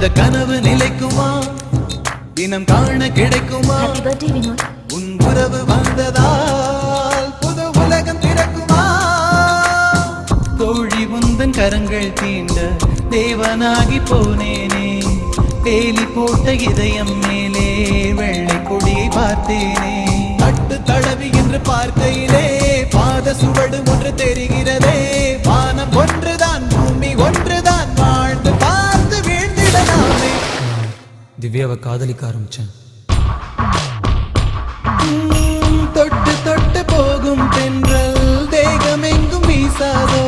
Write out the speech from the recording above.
அந்த கனவு நிலைக்குமா தினம் காண கிடைக்குமா Happy birthday, Vinod. உன் உறவு வந்ததால் புது உலகம் திறக்குமா தோழி உந்தன் கரங்கள் தீண்ட தேவனாகி போனேனே வேலி போட்ட இதயம் மேலே வெள்ளை கொடியை பார்த்தேனே தட்டு தடவி என்று பார்க்கையிலே பாத சுவடு ஒன்று தெரிகிறதே வானம் ஒன்றுதான் பூமி ஒன்றுதான் வாழ்ந்து பார்த்து வீழ்ந்திடலாமே திவ்யாவை காதலிக்க ஆரம்பிச்சேன். தொட்டு தொட்டு போகும் தென்றல் தேகம் எங்கும் வீசாதோ